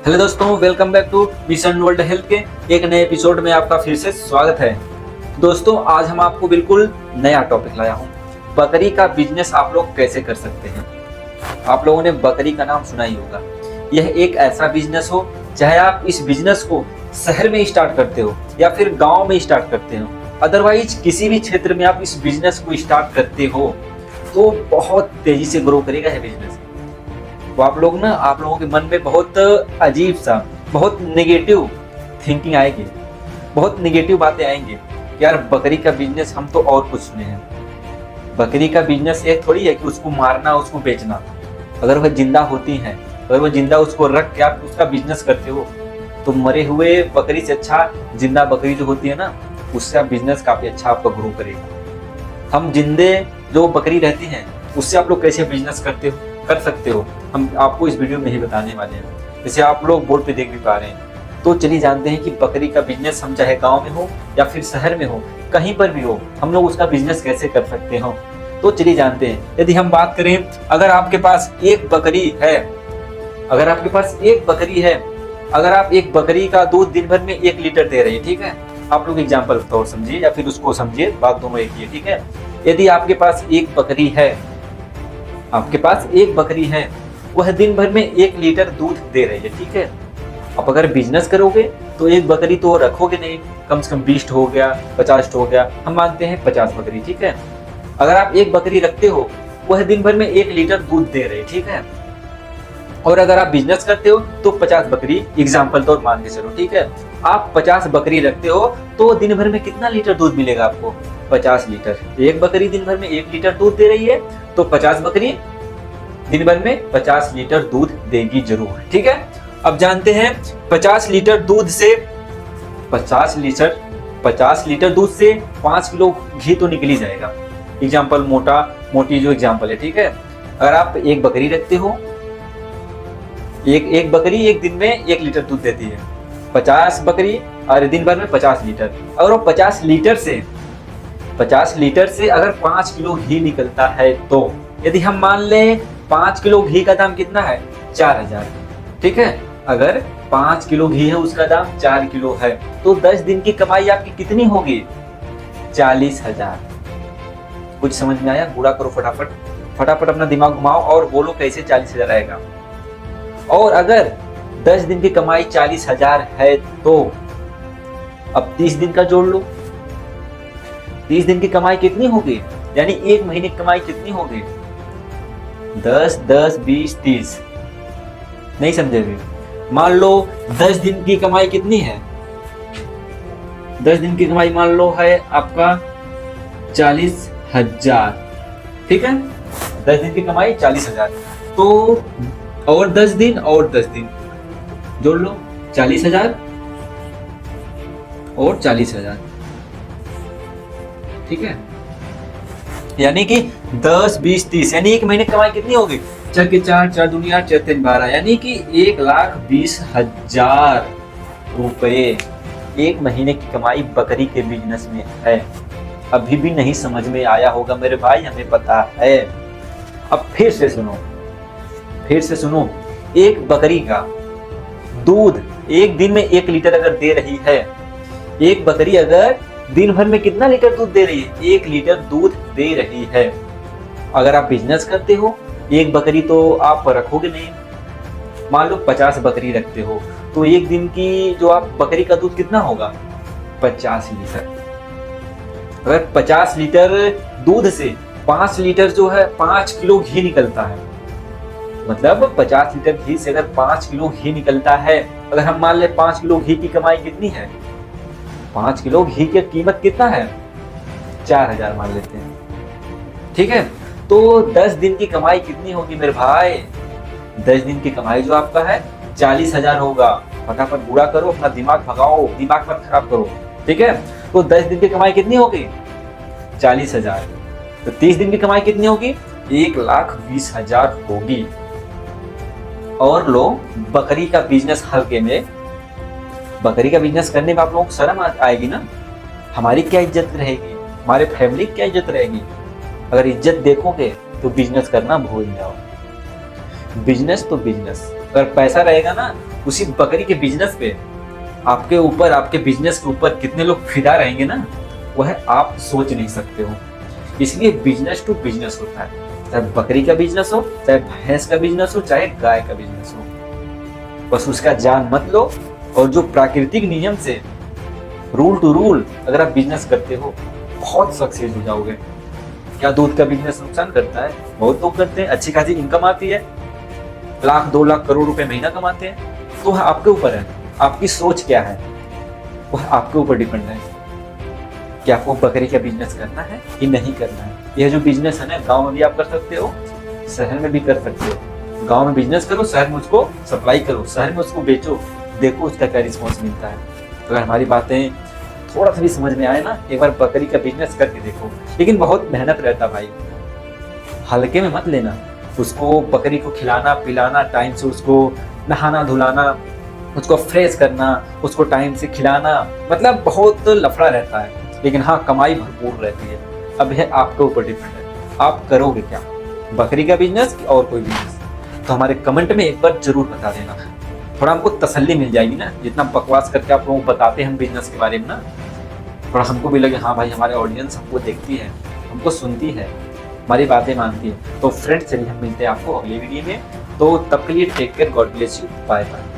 Hello दोस्तों, welcome back to mission world health के एक नए एपिसोड में आपका फिर से स्वागत है। दोस्तों, आज हम आपको बिल्कुल नया टॉपिक लाया हूँ। बकरी का बिजनेस आप लोग कैसे कर सकते हैं। आप लोगों ने बकरी का नाम सुना ही होगा। यह एक ऐसा बिजनेस हो, चाहे आप इस बिजनेस को शहर में स्टार्ट करते हो या फिर गाँव में स्टार्ट करते हो, अदरवाइज किसी भी क्षेत्र में आप इस बिजनेस को स्टार्ट करते हो तो बहुत तेजी से ग्रो करेगा यह बिजनेस। तो आप लोगों के मन में बहुत अजीब सा, बहुत नेगेटिव थिंकिंग आएगी, बहुत नेगेटिव बातें आएंगी। यार बकरी का बिजनेस हम तो और कुछ सुने हैं। बकरी का बिजनेस ये थोड़ी है कि उसको मारना, उसको बेचना। अगर वह जिंदा होती है, अगर वह जिंदा उसको रख के आप उसका बिजनेस करते हो तो मरे हुए बकरी से अच्छा जिंदा बकरी जो होती है ना, उससे बिजनेस काफी अच्छा आपका ग्रो करेगा। हम जिंदे जो बकरी रहती हैं उससे आप लोग कैसे बिजनेस कर सकते हो, हम आपको इस वीडियो में ही बताने वाले हैं। जैसे आप लोग बोर्ड पे देख भी पा रहे हैं। तो चलिए जानते हैं कि बकरी का बिजनेस हम चाहे गांव में हो या फिर शहर में हो, कहीं पर भी हो, हम लोग उसका बिजनेस कैसे कर सकते हो। तो चलिए जानते हैं। यदि हम बात करें, अगर आपके पास एक बकरी है, अगर आप एक बकरी का दूध दिन भर में 1 लीटर दे रही है, ठीक है। आप लोग एग्जाम्पल तौर समझिए या फिर उसको समझिए, बात दोनों एक ही है, ठीक है। यदि आपके पास एक बकरी है, वह दिन भर में 1 लीटर दूध दे रही है, ठीक है। अब अगर बिजनेस करोगे तो एक बकरी तो रखोगे नहीं, कम से कम 20 हो गया, 50 हो गया, हम मानते हैं 50 बकरी, ठीक है। अगर आप एक बकरी रखते हो, वह दिन भर में 1 लीटर दूध दे रही है, ठीक है। और अगर आप बिजनेस करते हो तो 50 बकरी एग्जाम्पल तौर मान के चलो, ठीक है। आप 50 बकरी रखते हो तो दिन भर में कितना लीटर दूध मिलेगा आपको? 50 लीटर। एक बकरी दिन भर में 1 लीटर दूध दे रही है तो 50 बकरी दिन भर में 50 लीटर दूध देगी जरूर, ठीक है। अब जानते हैं 50 लीटर दूध से 5 किलो घी तो निकल ही जाएगा। एग्जाम्पल मोटी जो एग्जाम्पल है, ठीक है। अगर आप एक बकरी रखते हो, एक बकरी एक दिन में 1 लीटर दूध देती है, 50 बकरी और दिन भर में 50 लीटर। अगर वो 50 लीटर से अगर 5 किलो घी निकलता है तो यदि हम मान लें 5 किलो घी का दाम कितना है? 4000, ठीक है। अगर 5 किलो घी है, उसका दाम 4 किलो है, तो 10 दिन की कमाई आपकी कितनी होगी? 40,000। कुछ समझ में आया? गुणा करो फटाफट अपना दिमाग घुमाओ और बोलो कैसे 40,000 आएगा। और अगर 10 दिन की कमाई 40,000 है तो अब 30 दिन का जोड़ लो। 30 दिन की कमाई कितनी होगी? यानी 1 महीने की कमाई कितनी होगी? 10, 10, 20, 30। नहीं समझेंगे? मान लो 10 दिन की कमाई कितनी है? 10 दिन की कमाई मान लो है आपका 40,000, ठीक है। 10 दिन की कमाई 40,000, तो और 10 दिन जोड़ लो, 40,000 और 40,000, ठीक है। यानी कि 10, 20, 30, यानी 1 महीने की कमाई कितनी होगी? 4 के 4, 4 दुनिया 4 3 12, यानी कि 1,20,000 रुपए 1 महीने की कमाई बकरी के बिजनेस में है। अभी भी नहीं समझ में आया होगा मेरे भाई, हमें पता है। अब फिर से सुनो, एक बकरी का दूध एक दिन में 1 लीटर अगर दे रही है, एक बकरी अगर दिन भर में कितना लीटर दूध दे रही है? 1 लीटर दूध दे रही है। अगर आप बिजनेस करते हो, एक बकरी तो आप रखोगे नहीं। मान लो 50 बकरी रखते हो तो एक दिन की जो आप बकरी का दूध कितना होगा? 50 लीटर। अगर 50 लीटर दूध से 5 लीटर जो है 5 किलो घी निकलता है, मतलब 50 लीटर घी से अगर 5 किलो घी निकलता है, अगर हम मान ले 5 किलो घी की कमाई कितनी है? 5 किलो घी की कीमत कितना है? 4,000 मान लेते हैं, ठीक है। तो 10 दिन की कमाई कितनी होगी मेरे भाई? 10 दिन की कमाई जो आपका है 40,000 होगा। फटाफट गुणा करो, अपना दिमाग भगाओ, दिमाग मत खराब करो, ठीक है। तो 10 दिन की कमाई कितनी होगी? 40,000। तो 30 दिन की कमाई कितनी होगी? 1,20,000 होगी। और लो बकरी का बिजनेस हल्के में, बकरी का बिजनेस करने में आप लोगों को शर्म आएगी ना। हमारी क्या इज्जत रहेगी, हमारे फैमिली की क्या इज्जत रहेगी? अगर इज्जत देखोगे तो बिजनेस करना भूल जाओ। बिजनेस तो बिजनेस, अगर पैसा रहेगा ना उसी बकरी के बिजनेस पे आपके ऊपर, आपके बिजनेस के ऊपर कितने लोग फिदा रहेंगे ना, वह आप सोच नहीं सकते हो। इसलिए बिजनेस टू बिजनेस होता है, चाहे बकरी का बिजनेस हो, चाहे भैंस का बिजनेस हो, चाहे गाय का बिजनेस हो। बस उसका जान मत लो, और जो प्राकृतिक नियम से रूल टू रूल अगर आप बिजनेस करते हो, बहुत सक्सेस हो जाओगे। क्या दूध का बिजनेस नुकसान करता है? बहुत लोग करते हैं, अच्छी खासी इनकम आती है, लाख 2 लाख करोड़ रुपए महीना कमाते हैं। तो वह आपके ऊपर है, आपकी सोच क्या है वह आपके ऊपर डिपेंड है कि आपको बकरी का बिजनेस करना है कि नहीं करना है। यह जो बिजनेस है ना, गांव में भी आप कर सकते हो, शहर में भी कर सकते हो। गांव में बिजनेस करो, शहर में उसको सप्लाई करो, शहर में उसको बेचो, देखो उसका क्या रिस्पॉन्स मिलता है। अगर हमारी बातें थोड़ा सा भी समझ में आए ना, एक बार बकरी का बिजनेस करके देखो। लेकिन बहुत मेहनत रहता भाई, हल्के में मत लेना। उसको, बकरी को खिलाना पिलाना, टाइम से उसको नहाना धुलाना, उसको फ्रेश करना, उसको टाइम से खिलाना, मतलब बहुत लफड़ा रहता है। लेकिन हाँ, कमाई भरपूर रहती है। अब यह आपके ऊपर डिपेंड है, आप करोगे क्या, बकरी का बिजनेस और कोई बिजनेस। तो हमारे कमेंट में एक बार जरूर बता देना, थोड़ा हमको तसल्ली मिल जाएगी ना। जितना बकवास करके आप लोगों को बताते हैं हम बिजनेस के बारे में ना, थोड़ा हमको भी लगे हाँ भाई, हमारे ऑडियंस हमको देखती है, हमको सुनती है, हमारी बातें मानती है। तो फ्रेंड्स, चलिए हम मिलते हैं आपको अगले वीडियो में। तो तब के लिए take care, God bless you, bye bye.